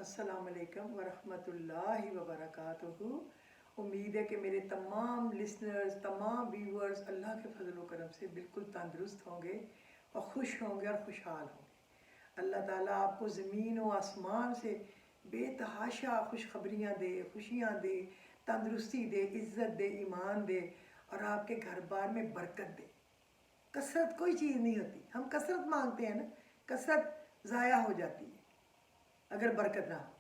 अस्सलाम वालेकुम वरहमतुल्लाहि वबरकातुहू। उम्मीद है कि मेरे तमाम लिसनर्स, तमाम व्यूअर्स अल्लाह के फजल व करम से बिल्कुल तंदुरुस्त होंगे और खुश होंगे और खुशहाल होंगे। अल्लाह ताला आपको ज़मीन व आसमान से बेतहाशा खुशखबरियाँ दे, खुशियाँ दे, तंदुरुस्ती दे, इज़्ज़त दे, ईमान दे और आपके घर बार में बरकत दे। कसरत कोई चीज़ नहीं होती, हम कसरत मांगते हैं ना, कसरत ज़ाया हो जाती है अगर बरकत ना हो।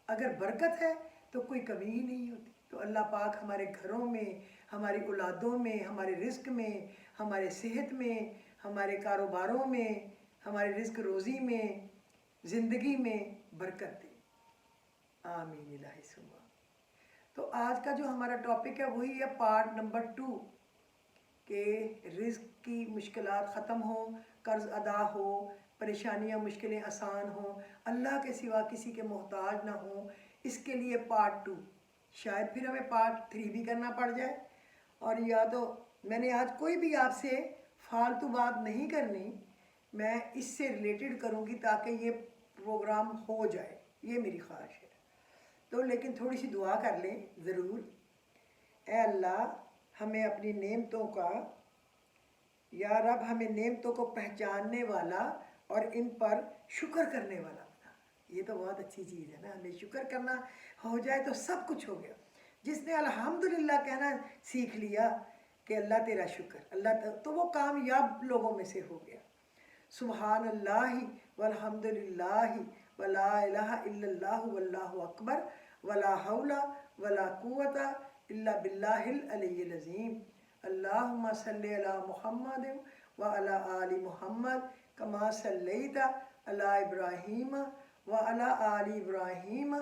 अगर बरकत है तो कोई कमी ही नहीं होती। तो अल्लाह पाक हमारे घरों में, हमारी औलादों में, हमारे रिस्क में, हमारे सेहत में, हमारे कारोबारों में, हमारे रिस्क रोज़ी में, ज़िंदगी में बरकत दे। आमीन इलाही सुम्मा। तो आज का जो हमारा टॉपिक है वही है पार्ट नंबर 2 कि रिस्क की मुश्किलात ख़त्म हो, कर्ज़ अदा हो, परेशानियां मुश्किलें आसान हों, अल्लाह के सिवा किसी के मोहताज ना हो। इसके लिए पार्ट 2, शायद फिर हमें पार्ट 3 भी करना पड़ जाए। और या तो मैंने आज कोई भी आपसे फालतू बात नहीं करनी, मैं इससे रिलेटेड करूँगी ताकि ये प्रोग्राम हो जाए, ये मेरी ख्वाहिश है। तो लेकिन थोड़ी सी दुआ कर लें ज़रूर। ऐ अल्लाह, हमें अपनी नेमतों का, या रब हमें नेमतों को पहचानने वाला और इन पर शुक्र करने वाला बना। ये तो बहुत अच्छी चीज़ है ना, हमें शुक्र करना हो जाए तो सब कुछ हो गया। जिसने अल्हम्दुलिल्लाह कहना सीख लिया कि अल्लाह तेरा शुक्र, अल्लाह, तो वो कामयाब लोगों में से हो गया। सुबहान अल्लाहि वल्हम्दुलिल्लाहि वला इलाहा इल्लल्लाहु वल्लाहु अकबर वला हौला वला कुव्वता इल्ला बिल्लाहिल अलिय्यिल अज़ीम। अल्लाहुम्मा सल्लि अला मुहम्मद व अला आलि मुहम्मद कमा सल्लैता अला इब्राहीम व अला आलि इब्राहीम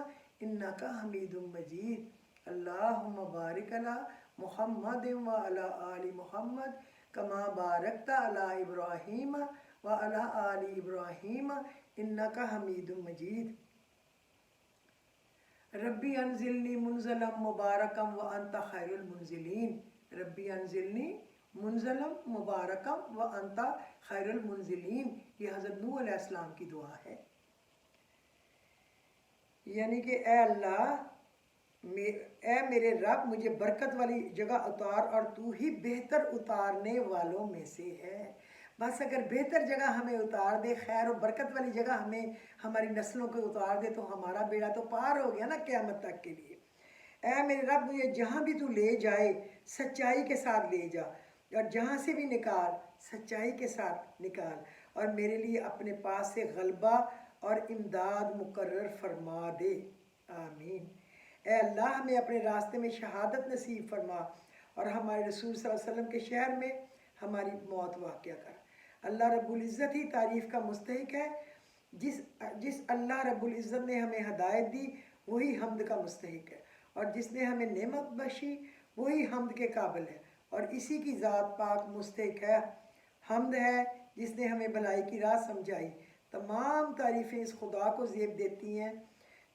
इन्नका हमीदुम मजीद। अल्लाहुम्मा बारिक अला मुहम्मद व अला आलि मुहम्मद कमा बारकता अला इब्राहीम व अला आलि इब्राहीम इन्नका हमीदुम मजीद। रब्बी अनज़िलनी मुनज़लन मुबारकम व अंता खैरुल मुनज़िलीन। रब्बी अनज़िलनी मुनज़लन मुबारकम व अंता खैरुल मुनज़िलीन। ये हज़रत नूह अलैहिस्सलाम की दुआ है। यानी कि ए अल्लाह, ए मेरे रब, मुझे बरकत वाली जगह उतार और तू ही बेहतर उतारने वालों में से है। बस अगर बेहतर जगह हमें उतार दे, खैर और बरकत वाली जगह हमें हमारी नस्लों को उतार दे, तो हमारा बेड़ा तो पार हो गया ना क़यामत तक के लिए। ऐ मेरे रब, मुझे जहाँ भी तू ले जाए सच्चाई के साथ ले जा, और जहाँ से भी निकाल सच्चाई के साथ निकाल, और मेरे लिए अपने पास से गलबा और इमदाद मुकर्रर फरमा दे। आमीन। ऐ अल्लाह, हमें अपने रास्ते में शहादत नसीब फरमा और हमारे रसूल सल्लल्लाहु अलैहि वसल्लम के शहर में हमारी मौत वाक़या कर। अल्लाह रब्बुल इज़्ज़त ही तारीफ़ का मुस्तहिक है। जिस अल्लाह रब्बुल इज़्ज़त ने हमें हदायत दी वही हम्द का मुस्तहिक है, और जिसने हमें नेमत बख्शी वही हम्द के काबिल है, और इसी की ज़ात पाक मुस्तहिक है। हम्द है जिसने हमें भलाई की राह समझाई। तमाम तारीफ़ें इस खुदा को ज़ेब देती हैं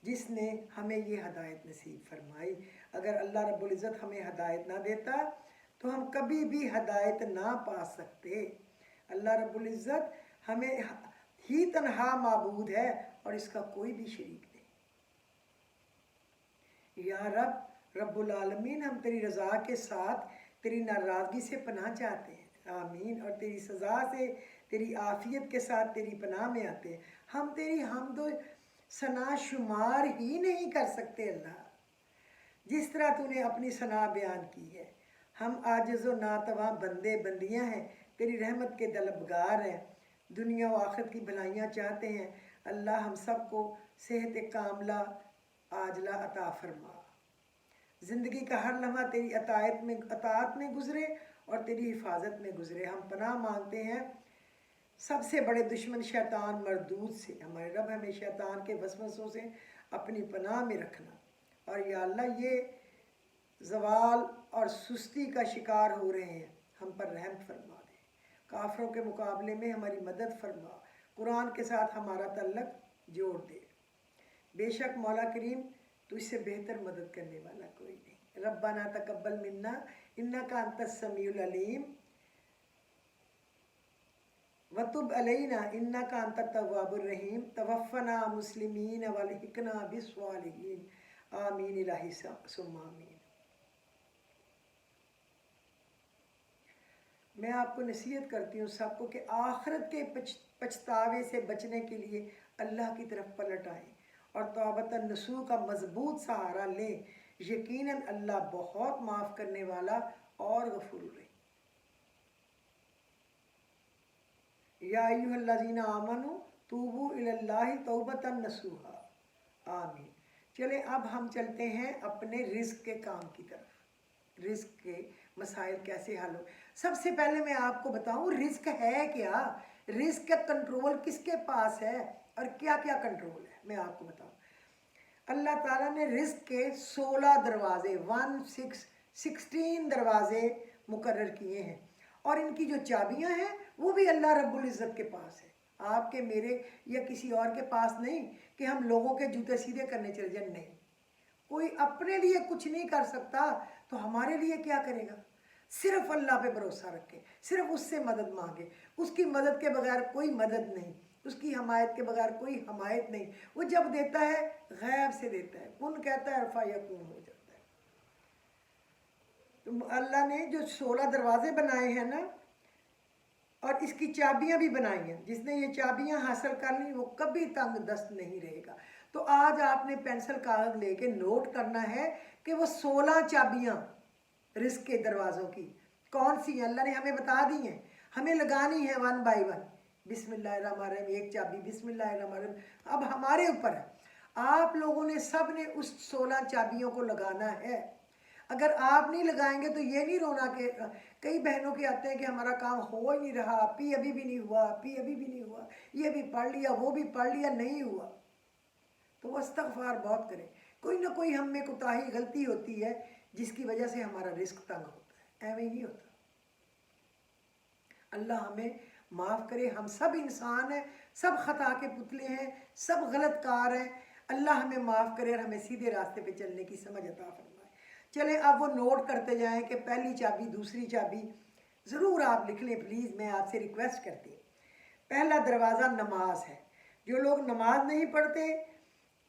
जिसने हमें ये हदायत नसीब फरमाई। अगर अल्लाह रब्बुल इज़्ज़त हमें हदायत ना देता तो हम कभी भी हदायत ना पा सकते। अल्लाह रब्बुल इज़्ज़त हमें ही तन्हा माबूद है और इसका कोई भी शरीक नहीं। या रब, रब्बुल आलमीन, हम तेरी रज़ा के साथ तेरी नाराज़गी से पनाह चाहते हैं। आमीन। और तेरी सज़ा से, तेरी आफ़ियत के साथ तेरी पनाह में आते हैं। हम तेरी हम्द सना शुमार ही नहीं कर सकते अल्लाह, जिस तरह तूने अपनी सना बयान की है। हम आजिज़ व नातवा बंदे बंदियां हैं, तेरी रहमत के तलबगार हैं, दुनिया व आखिरत की भलाइयाँ चाहते हैं। अल्लाह, हम सबको सेहत कामला आजला अता फरमा। ज़िंदगी का हर लम्हा तेरी अताअत में गुज़रे और तेरी हिफाजत में गुज़रे। हम पनाह मांगते हैं सबसे बड़े दुश्मन शैतान मरदूद से। हमारे रब, हमें शैतान के वसवसों से अपनी पनाह में रखना। और या अल्लाह, ये ज़वाल और सुस्ती का शिकार हो रहे हैं, हम पर रहम फरमा दे। काफरों के मुकाबले में हमारी मदद फरमा, कुरान के साथ हमारा तल्लक जोड़ दे। बेशक मौला करीम, तुझसे बेहतर मदद करने वाला कोई नहीं। रब्बाना तकब्बल मिन्ना इन्नका अंतस समीउल अलीम वतुब अलैना इन्नका अंतत तव्वाबुर रहीम तवफ़्फ़ना मुस्लिमीन वल्हिक़ना बिस्सालिहीन आमीन इलाही सुम्मा आमीन। मैं आपको नसीहत करती हूँ सबको कि आखिरत के पछतावे से बचने के लिए अल्लाह की तरफ पलट आएँ और तौबतन नसूह का मजबूत सहारा लें। यकीनन अल्लाह बहुत माफ़ करने वाला और गफूर है। या अय्युहल्लज़ीना आमनू तूबू इलल्लाहि तौबतन नसूहा आमीन। चलें अब हम चलते हैं अपने रिस्क के काम की तरफ। रिस्क के मसाइल कैसे हल हो। सबसे पहले मैं आपको बताऊं रिस्क है क्या, रिस्क का कंट्रोल किसके पास है और क्या क्या कंट्रोल है, मैं आपको बताऊं। अल्लाह ताला ने रिस्क के 16 दरवाजे 16 दरवाजे मुकर्रर किए हैं और इनकी जो चाबियां हैं वो भी अल्लाह रब्बुल इज़्ज़त के पास है, आपके मेरे या किसी और के पास नहीं कि हम लोगों के जूते सीधे करने चले जाए। नहीं, कोई अपने लिए कुछ नहीं कर सकता तो हमारे लिए क्या करेगा। सिर्फ अल्लाह पे भरोसा रखें, सिर्फ उससे मदद मांगे, उसकी मदद के बगैर कोई मदद नहीं, उसकी हमायत के बगैर कोई हमायत नहीं। वो जब देता है गैब से देता है, कुन कहता है अरफा यकून हो जाता है। तो अल्लाह ने जो 16 दरवाजे बनाए हैं ना और इसकी चाबियां भी बनाई हैं, जिसने ये चाबियां हासिल कर ली वो कभी तंग दस्त नहीं रहेगा। तो आज आपने पेंसिल कागज लेके नोट करना है कि वो 16 चाबियां रिस्क के दरवाज़ों की कौन सी हैं, अल्लाह ने हमें बता दी हैं, हमें लगानी है 1 बाय 1। बिस्मिल्लाहिर्रहमानिर्रहीम, एक चाबी बिस्मिल्लाहिर्रहमानिर्रहीम। अब हमारे ऊपर है, आप लोगों ने सब ने उस 16 चाबियों को लगाना है। अगर आप नहीं लगाएंगे तो ये नहीं रोना कि कई बहनों के आते हैं कि हमारा काम हो ही नहीं रहा, पी अभी भी नहीं हुआ, पी अभी भी नहीं हुआ, ये भी पढ़ लिया वो भी पढ़ लिया नहीं हुआ। तो वो इस्तग़फ़ार बहुत करें। कोई ना कोई हम में कोताही गलती होती है जिसकी वजह से हमारा रिस्क तंग होता है, ऐਵੇਂ ही नहीं होता। अल्लाह हमें माफ़ करे, हम सब इंसान हैं, सब ख़ता के पुतले हैं, सब गलत कार हैं। अल्लाह हमें माफ़ करे और हमें सीधे रास्ते पे चलने की समझ अता फरमाए। चलें अब वो नोट करते जाएं कि पहली चाबी दूसरी चाबी ज़रूर आप लिख लें प्लीज़, मैं आपसे रिक्वेस्ट करती हूँ। पहला दरवाज़ा नमाज है। जो लोग नमाज नहीं पढ़ते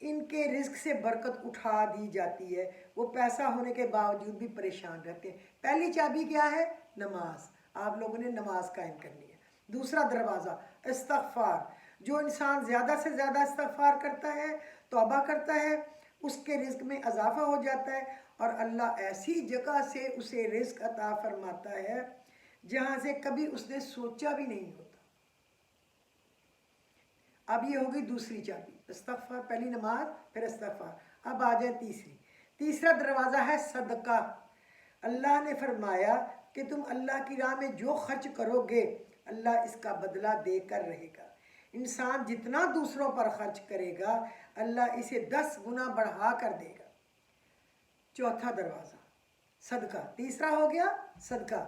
इनके रिस्क से बरकत उठा दी जाती है, वो पैसा होने के बावजूद भी परेशान रहते हैं। पहली चाबी क्या है? नमाज। आप लोगों ने नमाज कायम करनी है। दूसरा दरवाज़ा इस्तग़फ़ार। जो इंसान ज़्यादा से ज़्यादा इस्तग़फ़ार करता है, तौबा करता है, उसके रिस्क में इजाफा हो जाता है और अल्लाह ऐसी जगह से उसे रिस्क अता फरमाता है जहाँ से कभी उसने सोचा भी नहीं होता। अब ये होगी दूसरी चाबी, इस्तग़फ़ार, पहली नमाज फिर इस्तग़फ़ार। अब आ जाए तीसरा दरवाज़ा है सदका। अल्लाह ने फरमाया कि तुम अल्लाह की राह में जो खर्च करोगे अल्लाह इसका बदला देकर रहेगा। इंसान जितना दूसरों पर खर्च करेगा अल्लाह इसे 10 गुना बढ़ा कर देगा। चौथा दरवाज़ा सदका। तीसरा हो गया सदका।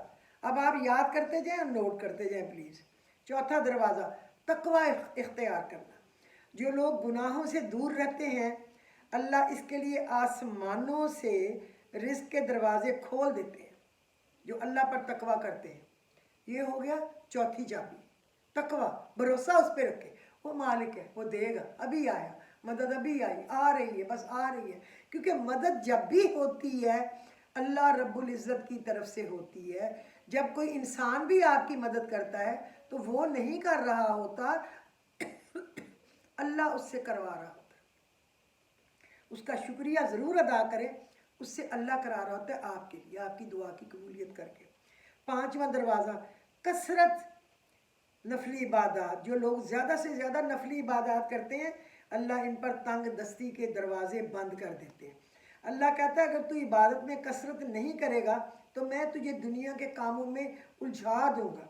अब आप याद करते जाएं, नोट करते जाएं प्लीज़। चौथा दरवाज़ा तकवा इख्तियार करना। जो लोग गुनाहों से दूर रहते हैं अल्लाह इसके लिए आसमानों से रिस्क के दरवाजे खोल देते हैं। जो अल्लाह पर तकवा करते हैं, ये हो गया चौथी चाबी। तकवा, भरोसा उस पर रखे, वो मालिक है, वो देगा, अभी आया, मदद अभी आई, आ रही है, बस आ रही है। क्योंकि मदद जब भी होती है अल्लाह रब्बुल इज़्ज़त की तरफ से होती है। जब कोई इंसान भी आपकी मदद करता है तो वो नहीं कर रहा होता, अल्लाह उससे करवा रहा होता है। उसका शुक्रिया ज़रूर अदा करें, उससे अल्लाह करा रहा होता है आपके लिए, आपकी दुआ की कबूलियत करके। पांचवा दरवाज़ा कसरत नफली इबादत। जो लोग ज़्यादा से ज़्यादा नफली इबादत करते हैं अल्लाह इन पर तंग दस्ती के दरवाजे बंद कर देते हैं। अल्लाह कहता है अगर तू इबादत में कसरत नहीं करेगा तो मैं तुझे दुनिया के कामों में उलझा दूंगा।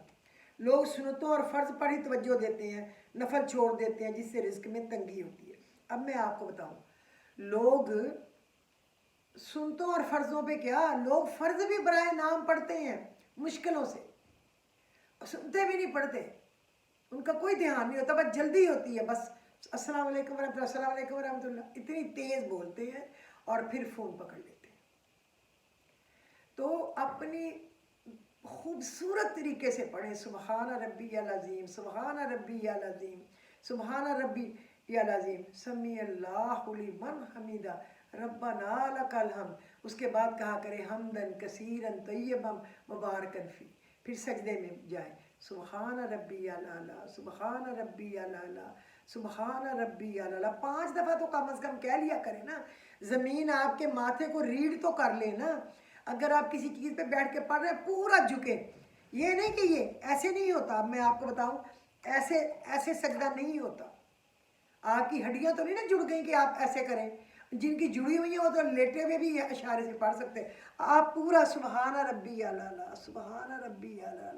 लोग सुन्नतों और फ़र्ज पर ही तवज्जो देते हैं, नफल छोड़ देते हैं, जिससे रिस्क में तंगी होती है। अब मैं आपको बताऊं, लोग सुन्नतों और फ़र्ज़ों पे क्या, लोग फ़र्ज भी बराए नाम पढ़ते हैं मुश्किलों से, सुनते भी नहीं पढ़ते, उनका कोई ध्यान नहीं होता, बस जल्दी होती है, बस अस्सलाम वालेकुम वरहमतुल्लाह, अस्सलाम वालेकुम वरहमतुल्लाह, इतनी तेज़ बोलते हैं और फिर फ़ोन पकड़ लेते हैं। तो अपनी खूबसूरत तरीके से पढ़ें, सुबहान रब्बी अज़ीम, सुबहान रब्बी अज़ीम, सुबहान रब्बी अज़ीम, समी अल्लाहु लिमन हमीदा, रब्बना लकल हम्द। उसके बाद कहा करें हम्दन कसीरन तय्यबन मुबारकन फी। फिर सजदे में जाए, सुबहान रब्बी अला, सुबहान रब्बी अला, सुबहान रब्बी अला। 5 दफ़ा तो कम से कम कह लिया करें ना। ज़मीन आपके माथे को रीढ़ तो कर ले ना। अगर आप किसी चीज़ पे बैठ के पढ़ रहे हैं पूरा झुके, ये नहीं कि ये ऐसे नहीं होता। अब मैं आपको बताऊं, ऐसे ऐसे सजदा नहीं होता। आपकी हड्डियां तो नहीं ना जुड़ गई कि आप ऐसे करें। जिनकी जुड़ी हुई है वो तो लेटे हुए भी इशारे से पढ़ सकते हैं। आप पूरा सुबहान रब्बी अला, सुबहान रब्बी अला,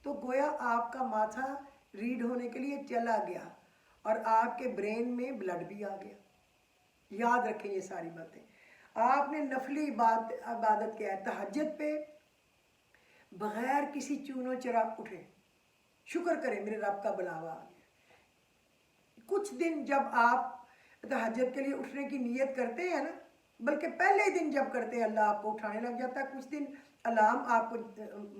तो गोया आपका माथा रीड होने के लिए चला गया और आपके ब्रेन में ब्लड भी आ गया। याद रखें ये सारी बातें। आपने नफली इबादत किया है, तहज्जुद पे बगैर किसी चूनो चरा उठे, शुक्र करें मेरे रब का बुलावा आ गया। कुछ दिन जब आप तहज्जुद के लिए उठने की नीयत करते हैं ना, बल्कि पहले ही दिन जब करते हैं अल्लाह आपको उठाने लग जाता है। कुछ दिन अलार्म आपको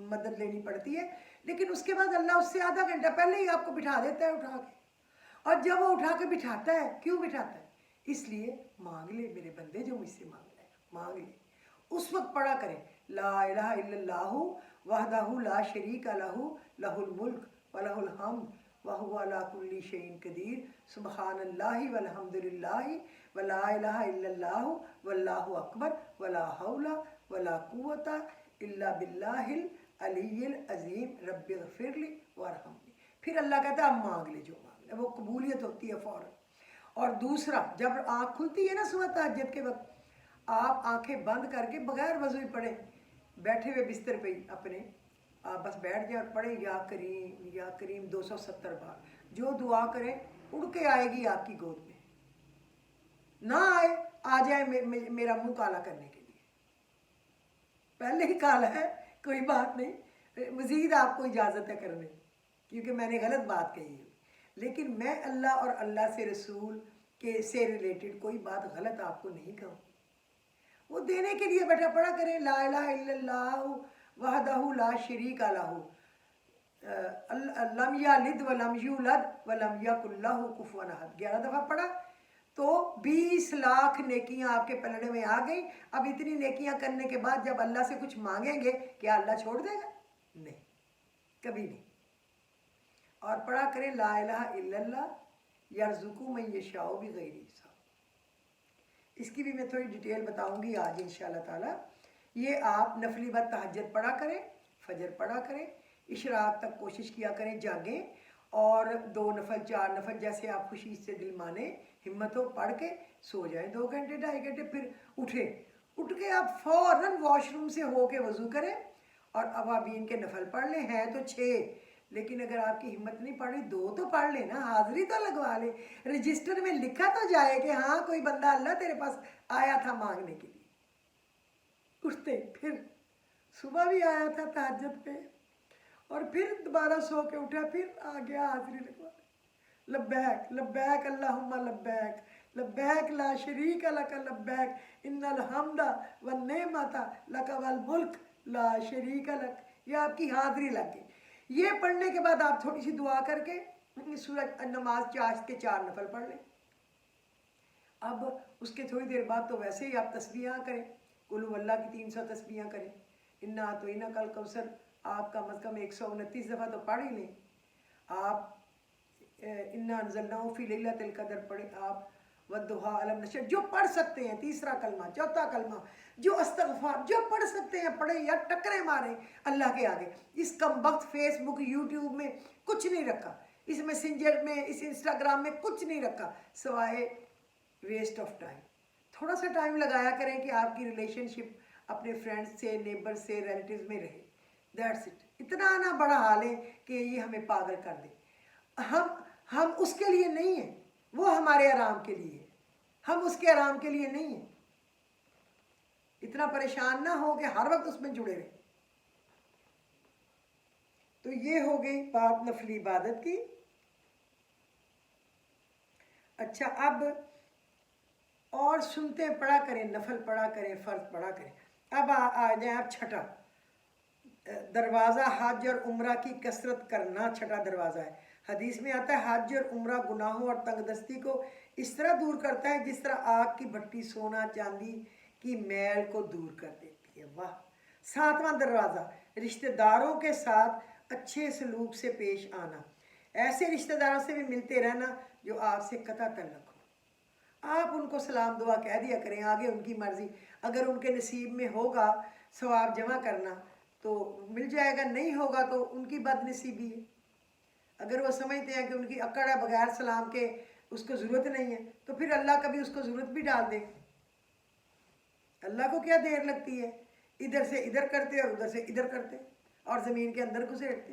मदद लेनी पड़ती है, लेकिन उसके बाद अल्लाह उससे आधा घंटा पहले ही आपको बिठा देता है उठा के। और जब वो उठा के बिठाता है, क्यों बिठाता है? इसलिए मांग ले मेरे बंदे, जो मुझसे मांगना है मांग ले। उस वक्त पढ़ा करें ला इलाहा इल्लल्लाहु वहदहु ला शरीका लहू लहुल मुल्क व लहुल हम्द व हुवा अला कुल्ली शैइन कदीर, सुबहानल्लाहि वल्हम्दुलिल्लाहि व ला इलाहा इल्लल्लाहु वल्लाहु अकबर व ला हौला व ला कुव्वता इल्ला बिल्लाहिल अलिय्यिल अज़ीम, रब्बिग़फिरली वरहमनी। फिर अल्लाह कहता है अब मांग ले जो मांग ले, वो कबूलियत होती है फ़ौरन। और दूसरा, जब आँख खुलती है ना सुबह तहज्जुद के वक्त, आप आंखें बंद करके बगैर वज़ू पढ़े, बैठे हुए बिस्तर पे ही अपने आप बस बैठ जाए और पढ़े या करीम 270 बार। जो दुआ करें उड़ के आएगी आपकी गोद में, ना आए आ जाए मेरा मुंह काला करने के लिए। पहले ही काला है, कोई बात नहीं, मज़ीद आपको इजाज़त है करने, क्योंकि मैंने गलत बात कही है। लेकिन मैं अल्लाह और अल्लाह से रसूल के से रिलेटेड कोई बात गलत आपको नहीं कहूँ। वो देने के लिए बैठा पढ़ा करें ला इलाहा इल्लल्लाहु वहदहु ला शरीका लहू लम यलिद व लम यूलद व लम यकुल लहू कुफुवन अहद। 11 दफ़ा पढ़ा तो 20 लाख नेकियां आपके पलड़े में आ गई। अब इतनी नेकियां करने के बाद जब अल्लाह से कुछ मांगेंगे, क्या अल्लाह छोड़ देगा? नहीं, कभी नहीं। और पढ़ा करें ला इलाहा इल्लल्लाह यर्ज़ुकु मन यशाउ बिग़ैरि हिसाब। इसकी भी मैं थोड़ी डिटेल बताऊंगी आज इंशाअल्लाह ताला। ये आप नफली वक्त तहज्जुद पढ़ा करें, फजर पढ़ा करें, इशराक तक कोशिश किया करें जागें, और 2 नफल 4 नफल जैसे आप खुशी से दिल माने, हिम्मत हो, पढ़ के सो जाएं 2 घंटे 2.5 घंटे, फिर उठ के आप फ़ौरन वॉशरूम से हो के वज़ू करें और अवाबीन के नफल पढ़ लें। हैं तो 6, लेकिन अगर आपकी हिम्मत नहीं पड़ रही 2 तो पढ़ लेना, हाजिरी तो लगवा ले, रजिस्टर में लिखा तो जाए कि हाँ कोई बंदा अल्लाह तेरे पास आया था मांगने के लिए। उठते फिर सुबह भी आया था तहज्जुद पे, और फिर दोबारा सो के उठा, फिर आ गया हाजिरी लगवा। लब्बैक लब्बैक अल्लाहुम्मा लब्बैक लब्बैक ला शरीक लक लब्बैक इन्नल हम्दा व नेमता लक वल मुल्क ला शरीक लक। ये आपकी हाजिरी लग गई। ये पढ़ने के बाद आप थोड़ी सी दुआ करके सूरज नमाज चाश के 4 नफल पढ़ लें। अब उसके थोड़ी देर बाद तो वैसे ही आप तस्बीहां करें, कुल हुवल्लाह की 300 तस्बीहां करें, इन्ना तो इन्ना कल कौसर आप कम अज़ कम 129 दफ़ा तो पढ़ ही लें। आप इन्ना अंज़लनाहु फ़ी लैलतिल क़द्र पढ़े, आप वद्दुहा अलम नशर जो पढ़ सकते हैं, 3रा कलमा 4था कलमा, जो इस्तग़फ़ार जो पढ़ सकते हैं पढ़े, या टकरे मारें अल्लाह के आगे। इस कम वक्त फेसबुक यूट्यूब में कुछ नहीं रखा, इस मैसेंजर में, इस इंस्टाग्राम में कुछ नहीं रखा सिवाय वेस्ट ऑफ टाइम। थोड़ा सा टाइम लगाया करें कि आपकी रिलेशनशिप अपने फ्रेंड्स से, नेबर से, रिलेटिव्स में रहे। That's it. इतना ना बड़ा हाल है कि ये हमें पागल कर दे। हम उसके लिए नहीं है, वो हमारे आराम के लिए है, हम उसके आराम के लिए नहीं है। इतना परेशान ना हो कि हर वक्त उसमें जुड़े रहे। तो ये हो गई बात नफली इबादत की। अच्छा, अब और सुनते पढ़ा करें, नफल पढ़ा करें, फर्ज पढ़ा करें। अब आ जाए आप छठा, दरवाज़ा हज और उम्रा की कसरत करना छठा दरवाज़ा है। हदीस में आता है हज और उम्रा गुनाहों और तंगदस्ती को इस तरह दूर करता है जिस तरह आग की भट्टी सोना चांदी की मैल को दूर कर देती है। वाह। सातवां दरवाज़ा रिश्तेदारों के साथ अच्छे सलूक से पेश आना। ऐसे रिश्तेदारों से भी मिलते रहना जो आपसे कता तल्लुक हो। आप उनको सलाम दुआ कह दिया करें, आगे उनकी मर्ज़ी। अगर उनके नसीब में होगा सवाब जमा करना तो मिल जाएगा, नहीं होगा तो उनकी बदनसीबी है। अगर वो समझते हैं कि उनकी अकड़ है बगैर सलाम के उसको ज़रूरत नहीं है तो फिर अल्लाह कभी उसको ज़रूरत भी डाल दे। अल्लाह को क्या देर लगती है, इधर से इधर करते और उधर से इधर करते और ज़मीन के अंदर घुसेड़ते,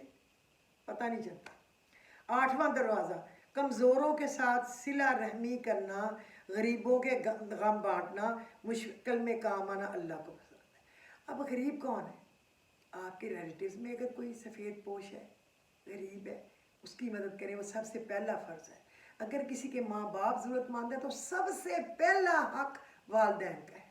पता नहीं चलता। आठवां दरवाज़ा कमज़ोरों के साथ सिला रहमी करना, गरीबों के गम बांटना, मुश्किल में काम आना अल्लाह को पसंद है। अब गरीब कौन है? आपके रिलेटिव्स में अगर कोई सफ़ेद पोश है, गरीब है, उसकी मदद करें, वो सबसे पहला फ़र्ज़ है। अगर किसी के माँ बाप ज़रूरतमंद है तो सबसे पहला हक वालिदैन का है।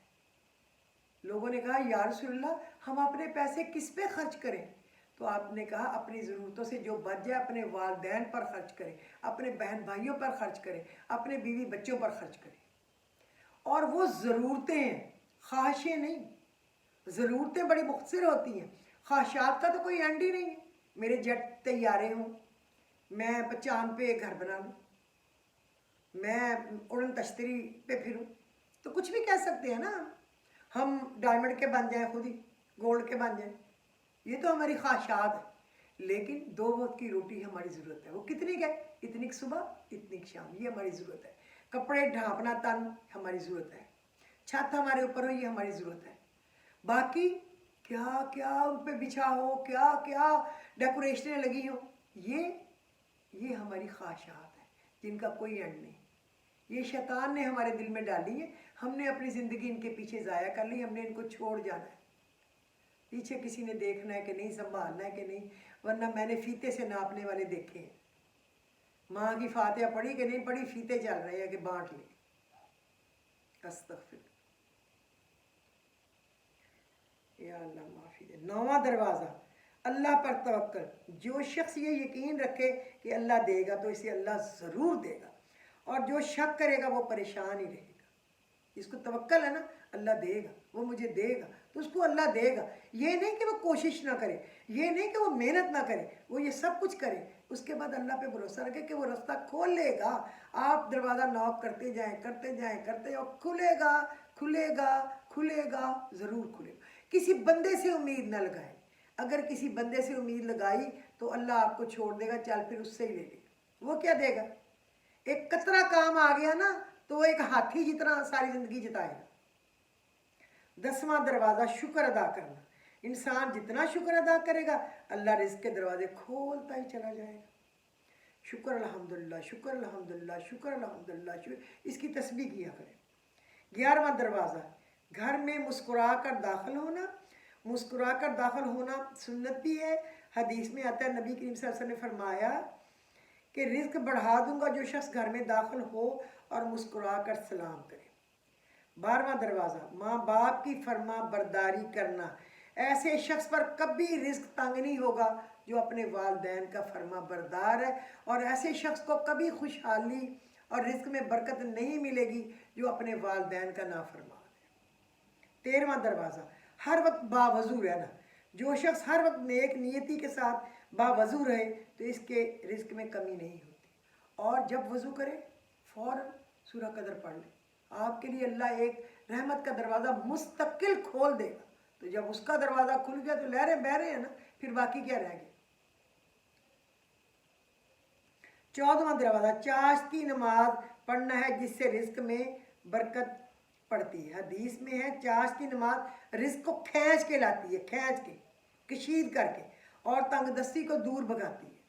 लोगों ने कहा या रसूलल्लाह हम अपने पैसे किस पे खर्च करें? तो आपने कहा अपनी ज़रूरतों से जो बच जाए अपने वालिदैन पर खर्च करें, अपने बहन भाइयों पर खर्च करें, अपने बीवी बच्चों पर खर्च करें। और वो ज़रूरतें हैं, ख्वाहिशें नहीं। ज़रूरतें बड़ी मुख्तसर होती हैं, ख्वाहिशात का तो कोई एंड ही नहीं है। मेरे जेट तैयारे हों, मैं चांद पे घर बना लूँ, मैं उड़न तश्तरी पे फिरूँ, तो कुछ भी कह सकते हैं ना। हम डायमंड के बन जाएं, खुद ही गोल्ड के बन जाएं, ये तो हमारी ख्वाहिशात है। लेकिन दो वक्त की रोटी हमारी ज़रूरत है। वो कितनी है? इतनी सुबह इतनी शाम, ये हमारी ज़रूरत है। कपड़े ढांपना तन हमारी ज़रूरत है, छत हमारे ऊपर हो ये हमारी ज़रूरत है। बाकी क्या क्या उन पर बिछा हो, क्या क्या डेकोरेशनें लगी हो, ये हमारी ख्वाहिशात है जिनका कोई एंड नहीं। ये शैतान ने हमारे दिल में डाली है, हमने अपनी ज़िंदगी इनके पीछे ज़ाया कर ली, हमने इनको छोड़ जाना है। पीछे किसी ने देखना है कि नहीं, संभालना है कि नहीं, वरना मैंने फीते से नापने वाले देखे हैं। माँ की फातिहा पढ़ी कि नहीं पढ़ी, फीते चल रहे हैं कि बांट ले। अस्तगफिर, या अल्लाह माफ़ी दे। नौवां दरवाज़ा अल्लाह पर तवक्कल। जो शख्स ये यकीन रखे कि अल्लाह देगा तो इसे अल्लाह ज़रूर देगा, और जो शक करेगा वो परेशान ही रहेगा। जिसको तवक्कल है ना, अल्लाह देगा, वो मुझे देगा, तो उसको अल्लाह देगा। ये नहीं कि वो कोशिश ना करे, ये नहीं कि वो मेहनत ना करे, वो ये सब कुछ करे, उसके बाद अल्लाह पे भरोसा रखे कि वो रास्ता खोल लेगा। आप दरवाज़ा नॉक करते जाएं, करते जाएं, करते जाओ, खुलेगा खुलेगा खुलेगा, ज़रूर खुलेगा। किसी बंदे से उम्मीद ना लगाए। अगर किसी बंदे से उम्मीद लगाई तो अल्लाह आपको छोड़ देगा, चल फिर उससे ही ले लेगा। वो क्या देगा? एक कतरा काम आ गया ना तो वो एक हाथी जितना सारी ज़िंदगी जिताएगा। 10वां दरवाज़ा शुक्र अदा करना। इंसान जितना शुक्र अदा करेगा अल्लाह रिज़्क़ के दरवाजे खोलता ही चला जाएगा। शुक्र अल्हम्दुलिल्लाह, शुक्र अल्हम्दुलिल्लाह, शुक्र अल्हम्दुलिल्लाह, इसकी तस्बीह किया करें। 11वां दरवाज़ा घर में मुस्कुरा कर दाखिल होना। मुस्कुरा कर दाखिल होना सुन्नत भी है। हदीस में आता है नबी करीम सल्लल्लाहु अलैहि वसल्लम ने फरमाया कि रिज़्क़ बढ़ा दूंगा जो शख्स घर में दाखिल हो और मुस्कुरा कर सलाम करे। 12वां दरवाज़ा माँ बाप की फर्मा बरदारी करना। ऐसे शख्स पर कभी रिज़्क़ तंग नहीं होगा जो अपने वालिदैन का फर्मा बरदार है, और ऐसे शख्स को कभी खुशहाली और रिज़्क़ में बरकत नहीं मिलेगी जो अपने वालिदैन का नाफरमान है। 13वां दरवाज़ा हर वक्त बावजू रहना। जो शख्स हर वक्त नेक नियति के साथ बावजू रहे तो इसके रिज़्क़ में कमी नहीं होती। और जब वज़ू करे फ़ौरन सूरह कदर पढ़ ले, आपके लिए अल्लाह एक रहमत का दरवाज़ा मुस्तकिल खोल देगा। तो जब उसका दरवाज़ा खुल गया तो लहरें बह रहे हैं ना, फिर बाकी क्या रह गया। 14वां दरवाज़ा चाश की नमाज पढ़ना है जिससे रिज़्क़ में बरकत पड़ती है। हदीस में है चाश की नमाज रिज़्क़ को खींच के लाती है, खींच के, कशीद करके, और तंगदस्ती को दूर भगाती है।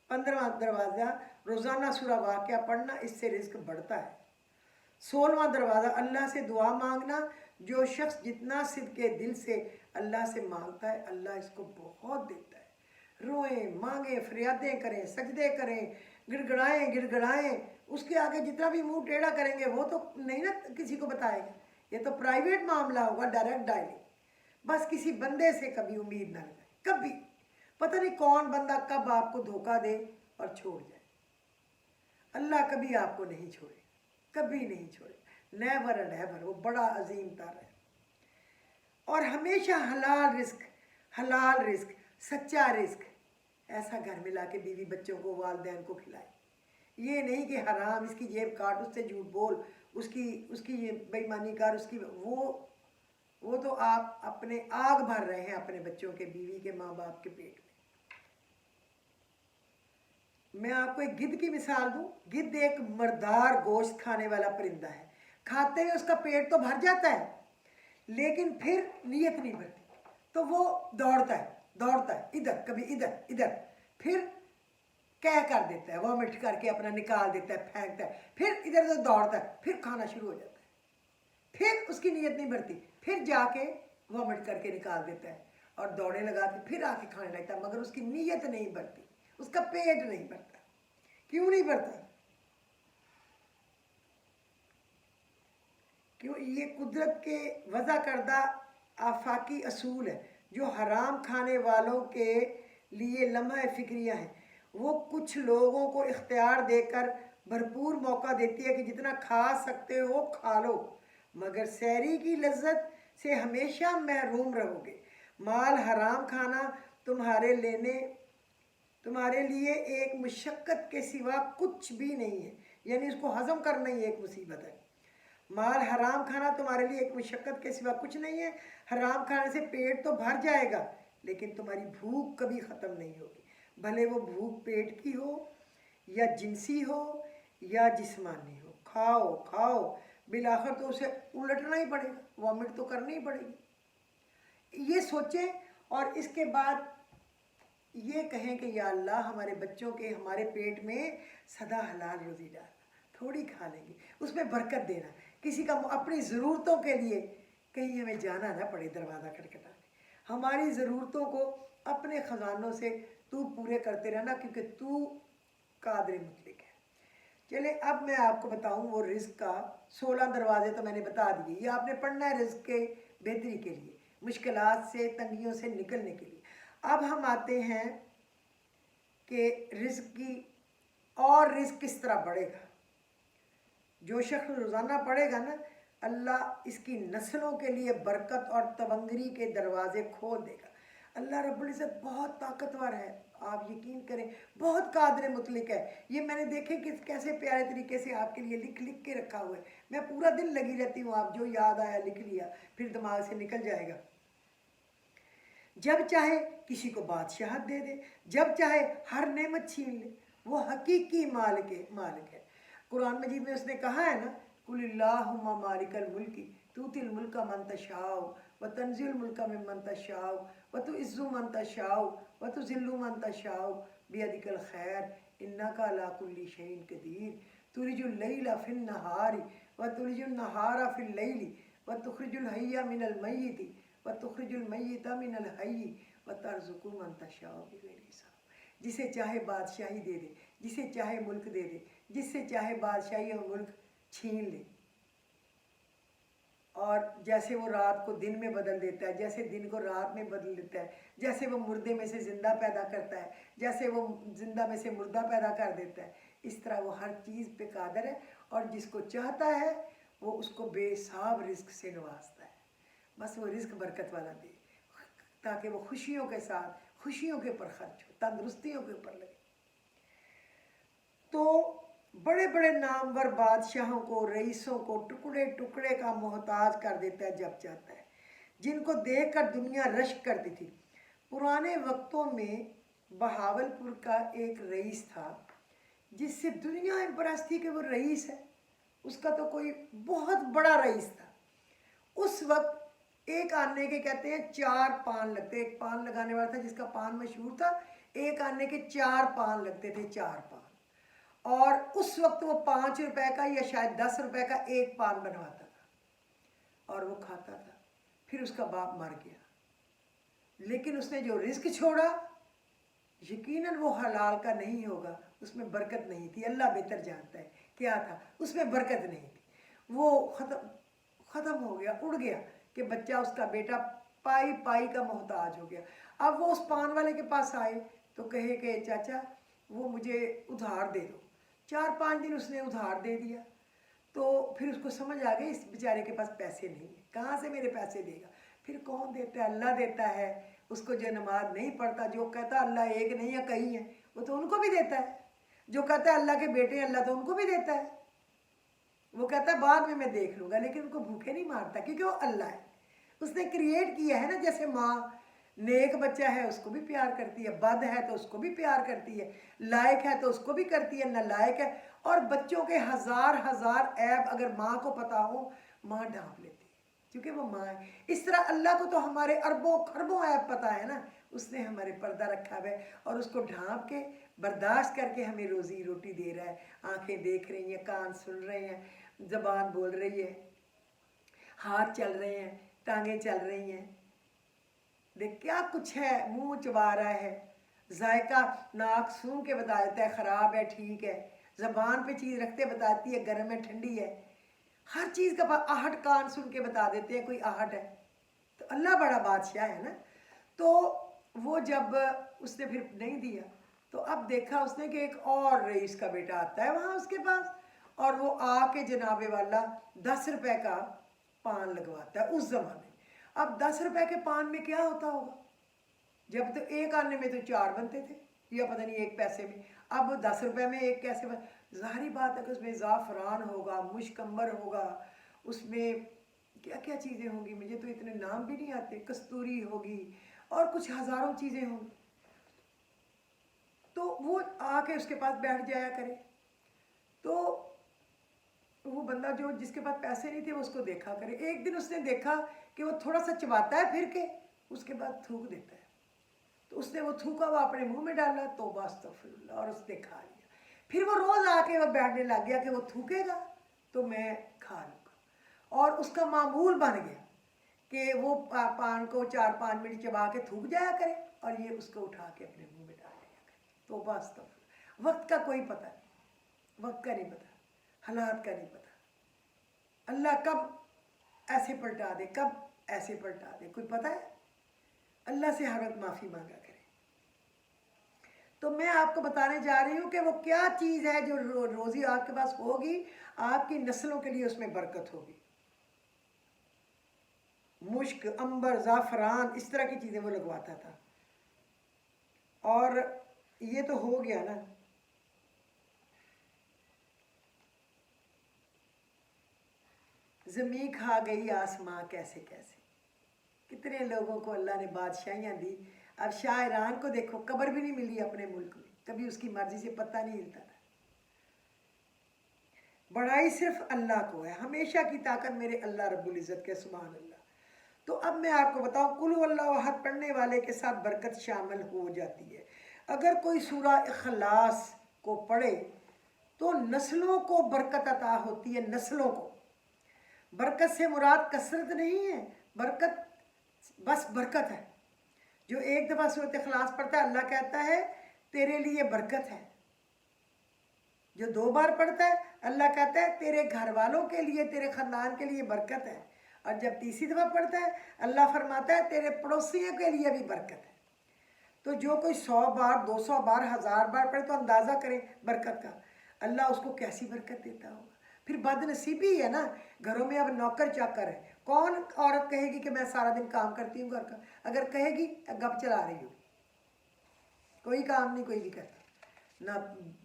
15वां दरवाज़ा रोज़ाना सूरह वाक़िया पढ़ना, इससे रिज़्क़ बढ़ता है। 16वां दरवाज़ा अल्लाह से दुआ मांगना। जो शख्स जितना सिद्के दिल से अल्लाह से मांगता है अल्लाह इसको बहुत देता है। रोएं, मांगें, फरियादें करें, सजदे करें, गिड़गड़ाएं गिड़गड़ाएं, उसके आगे जितना भी मुंह टेढ़ा करेंगे वो तो नहीं ना किसी को बताएंगे, ये तो प्राइवेट मामला होगा, डायरेक्ट डायलिंग। बस किसी बंदे से कभी उम्मीद ना लगाए। कभी पता नहीं कौन बंदा कब आपको धोखा दे और छोड़ जाए। अल्लाह कभी आपको नहीं छोड़े, कभी नहीं छोड़े, नेवर एंड एवर। वो बड़ा अजीम तारा है। और हमेशा हलाल रिस्क, सच्चा रिस्क ऐसा घर में ला के बीवी बच्चों को, वालिदैन को खिलाए। ये नहीं कि हराम, इसकी जेब काट, उससे झूठ बोल, उसकी ये बेईमानी कर, उसकी वो तो आप अपने आग भर रहे हैं अपने बच्चों के, बीवी के, माँ बाप के पेट में। मैं आपको एक गिद्ध की मिसाल दूं। गिद्ध एक मर्दार गोश्त खाने वाला परिंदा है। खाते ही उसका पेट तो भर जाता है, लेकिन फिर नीयत नहीं बढ़ती, तो वो दौड़ता है इधर, कभी इधर, फिर क्या कर देता है, वॉमिट करके अपना निकाल देता है, फेंकता है, फिर इधर उधर दौड़ता है, फिर खाना शुरू हो जाता है, फिर उसकी नीयत नहीं बढ़ती, फिर जाके वॉमिट करके निकाल देता है और दौड़े लगाते, फिर आके खाने लगता है, मगर उसकी नीयत नहीं बढ़ती, उसका पेट नहीं भरता। क्यों नहीं भरता? क्यों? ये कुदरत के वज़ा करदा आफाकी असूल है, जो हराम खाने वालों के लिए लम्हा फिक्रिया है। वो कुछ लोगों को इख्तियार देकर भरपूर मौका देती है कि जितना खा सकते हो खा लो, मगर सहरी की लज्जत से हमेशा महरूम रहोगे। माल हराम खाना तुम्हारे लिए एक मुशक्क़त के सिवा कुछ भी नहीं है, यानी इसको हज़म करना ही एक मुसीबत है। माल हराम खाना तुम्हारे लिए एक मुशक्क़त के सिवा कुछ नहीं है। हराम खाने से पेट तो भर जाएगा, लेकिन तुम्हारी भूख कभी ख़त्म नहीं होगी, भले वो भूख पेट की हो या जिनसी हो या जिस्मानी हो। खाओ, बिलाखिर तो उसे उलटना ही पड़ेगा, वॉमिट तो करनी ही पड़ेगी। ये सोचें और इसके बाद ये कहें कि या अल्लाह हमारे बच्चों के, हमारे पेट में सदा हलाल रोज़ी डालना, थोड़ी खा लेंगे, उसमें बरकत देना, किसी का अपनी ज़रूरतों के लिए कहीं हमें जाना ना पड़े दरवाज़ा खटखटाने। हमारी ज़रूरतों को अपने ख़जानों से तू पूरे करते रहना, क्योंकि तू कादिर मुतलक है। चले अब मैं आपको बताऊं वो रिज़्क़ का 16 दरवाजे तो मैंने बता दिए। ये आपने पढ़ना है रिज़्क़ के बेहतरी के लिए, मुश्किलात से, तंगियों से निकलने के लिए। अब हम आते हैं कि रिज़्क़ की और रिज़्क़ किस तरह बढ़ेगा। जो शख्स रोज़ाना पढ़ेगा ना, अल्लाह इसकी नस्लों के लिए बरकत और तवंगरी के दरवाज़े खोल देगा। अल्लाह रब्बुल इज़्ज़त बहुत ताकतवर है, आप यकीन करें, बहुत कादिर मुतलक है। ये मैंने देखे कि कैसे प्यारे तरीके से आपके लिए लिख के रखा हुआ है। मैं पूरा दिन लगी रहती हूँ, आप जो याद आया लिख लिया, फिर दिमाग से निकल जाएगा। जब चाहे किसी को बादशाहत दे दे, जब चाहे हर नेमत छीन ले, वो हकीकी मालिक है। कुरान मजीद में उसने कहा है ना, कुलिल्लाहुम्मा मालिकल मुल्की तूतिल मुल्का मन तशाउ व तंजिल मुल्का मिम्मन तशाउ व तुइज़्ज़ु मन तशाउ व तुज़िल्लु मन तशाउ बियदिकल खैर इन्नका अला कुल्ली शैइन कदीर तुरिजुल लैला फिन नहारी व तुरिजुल नहारा फिल लैली व तुखरिजुल हय्या मिनल मय्यिति व तुखरिजुल मय्यिता मिनल हय्यि व तर्ज़ुकु मन तशाउ बिगैरि हिसाब। जिसे चाहे बादशाही दे दे, जिसे चाहे मुल्क दे दे, जिससे चाहे बादशाही और मुल्क छीन ले। और जैसे वो रात को दिन में बदल देता है, जैसे दिन को रात में बदल देता है, जैसे वो मुर्दे में से ज़िंदा पैदा करता है, जैसे वो ज़िंदा में से मुर्दा पैदा कर देता है, इस तरह वो हर चीज़ पे कादर है। और जिसको चाहता है वो उसको बेहिसाब रिज़्क़ से नवाजता है। बस वो रिज़्क़ बरकत वाला दे, ताकि वो खुशियों के साथ, खुशियों के ऊपर खर्च हो, तंदुरुस्तियों के ऊपर लगे। तो बड़े बड़े नामवर बादशाहों को, रईसों को टुकड़े टुकड़े का मोहताज कर देता है जब चाहता है, जिनको देखकर दुनिया रश्क करती थी। पुराने वक्तों में बहावलपुर का एक रईस था जिससे दुनिया इम्प्रेस थी कि वो रईस है, उसका तो कोई बहुत बड़ा रईस था। उस वक्त एक आने के कहते हैं 4 पान लगते, एक पान लगाने वाला था जिसका पान मशहूर था, एक आने के 4 पान लगते थे, 4 पान। और उस वक्त वो 5 रुपए का या शायद 10 रुपए का एक पान बनवाता था और वो खाता था। फिर उसका बाप मर गया, लेकिन उसने जो रिस्क छोड़ा, यकीनन वो हलाल का नहीं होगा, उसमें बरकत नहीं थी। अल्लाह बेहतर जानता है क्या था, उसमें बरकत नहीं थी। वो ख़त्म हो गया, उड़ गया कि बच्चा, उसका बेटा पाई पाई का मोहताज हो गया। अब वो उस पान वाले के पास आए तो कहे कि चाचा वो मुझे उधार दे दो। 4-5 दिन उसने उधार दे दिया। तो फिर उसको समझ आ गई इस बेचारे के पास पैसे नहीं है, कहाँ से मेरे पैसे देगा। फिर कौन देता है? अल्लाह देता है। उसको जो नमाज नहीं पढ़ता, जो कहता अल्लाह एक नहीं है कई है, वो तो उनको भी देता है। जो कहता है अल्लाह के बेटे अल्लाह तो उनको भी देता है। वो कहता है बाद में मैं देख लूँगा, लेकिन उनको भूखे नहीं मारता क्योंकि वो अल्लाह है। उसने क्रिएट किया है ना, जैसे माँ नेक बच्चा है उसको भी प्यार करती है, बद है तो उसको भी प्यार करती है, लायक है तो उसको भी करती है, नालायक है। और बच्चों के हज़ार हज़ार ऐब अगर माँ को पता हो, माँ ढांप लेती है क्योंकि वो माँ है। इस तरह अल्लाह को तो हमारे अरबों खरबों ऐब पता है ना, उसने हमारे पर्दा रखा हुआ है और उसको ढांप के बर्दाश्त करके हमें रोज़ी रोटी दे रहा है। आँखें देख रही हैं, कान सुन रहे हैं, ज़बान बोल रही है, हाथ चल रहे हैं, टांगें चल रही हैं, देख क्या कुछ है, मुंह चबा रहा है, जायका नाक सूंघ के बता देता है ख़राब है ठीक है, ज़बान पे चीज़ रखते बताती है गर्म है ठंडी है, हर चीज़ का आहट कान सुन के बता देते हैं कोई आहट है। तो अल्लाह बड़ा बादशाह है ना। तो वो जब उसने फिर नहीं दिया तो अब देखा उसने कि एक और रईस का बेटा आता है वहाँ उसके पास, और वो आके जनाबे वाला 10 रुपए का पान लगवाता है उस ज़माने। अब 10 रुपए के पान में क्या होता होगा? जब तो एक आने में तो 4 बनते थे, या पता नहीं 1 पैसे में, अब 10 रुपए में एक कैसे बन। ज़ाहिर बात है कि उसमें ज़ाफ़रान होगा, मुश्कम्बर होगा, उसमें क्या क्या चीज़ें होंगी, मुझे तो इतने नाम भी नहीं आते, कस्तूरी होगी और कुछ हज़ारों चीज़ें होंगी। तो वो आके उसके पास बैठ जाया करे। तो वो बंदा जो जिसके पास पैसे नहीं थे वो उसको देखा करे। एक दिन उसने देखा कि वो थोड़ा सा चबाता है फिर के, उसके बाद थूक देता है। तो उसने वो थूका हुआ अपने मुंह में डाला, तौबा अस्तगफिरुल्लाह, और उसने खा लिया। फिर वो रोज़ आके वो बैठने लग गया कि वो थूकेगा तो मैं खा लूँगा, और उसका मामूल बन गया कि वो पान को 4-5 मिनट चबा के थूक जाया करे और ये उसको उठा के अपने मुँह में डाल लिया करे। तौबा अस्तगफिरुल्लाह। वक्त का कोई पता नहीं, वक्त का नहीं पता, हालात का नहीं पता, अल्लाह कब ऐसे पलटा दे, कब ऐसे पलटा दे, कोई पता है? अल्लाह से हर वक्त माफ़ी मांगा करें। तो मैं आपको बताने जा रही हूँ कि वो क्या चीज़ है जो रोज़ी आपके पास होगी, आपकी नस्लों के लिए उसमें बरकत होगी। मुश्क, अंबर, ज़ाफ़रान, इस तरह की चीज़ें वो लगवाता था। और ये तो हो गया ना। ज़मीं खा गई आसमां कैसे कैसे, कितने लोगों को अल्लाह ने बादशाहियाँ दी। अब शाह ईरान को देखो, कब्र भी नहीं मिली अपने मुल्क में, कभी उसकी मर्जी से पत्ता नहीं हिलता था। बड़ाई सिर्फ अल्लाह को है, हमेशा की ताकत मेरे अल्लाह रब्बुल इज़्ज़त के, सुभान अल्लाह। तो अब मैं आपको बताऊँ, कुल हुवल्लाहु अहद पढ़ने वाले के साथ बरकत शामिल हो जाती है। अगर कोई सूरा इखलास को पढ़े तो नस्लों को बरकत अता होती है, नस्लों को। बरकत से मुराद कसरत नहीं है, बरकत बस बरकत है। जो एक दफ़ा सूरत इखलास पढ़ता है अल्लाह कहता है तेरे लिए बरकत है। जो 2 बार पढ़ता है अल्लाह कहता है तेरे घर वालों के लिए, तेरे ख़ानदान के लिए बरकत है। और जब तीसरी दफ़ा पढ़ता है अल्लाह फरमाता है तेरे पड़ोसियों के लिए भी बरकत है। तो जो कोई 100 बार, 200 बार, 1000 बार पढ़े तो अंदाज़ा करें बरकत का, अल्लाह उसको कैसी बरकत देता होगा। फिर बदनसीबी है ना, घरों में अब नौकर चाकर है। कौन औरत कहेगी कि मैं सारा दिन काम करती हूँ घर का? अगर कहेगी गप चला रही होगी, कोई काम नहीं कोई भी करता। ना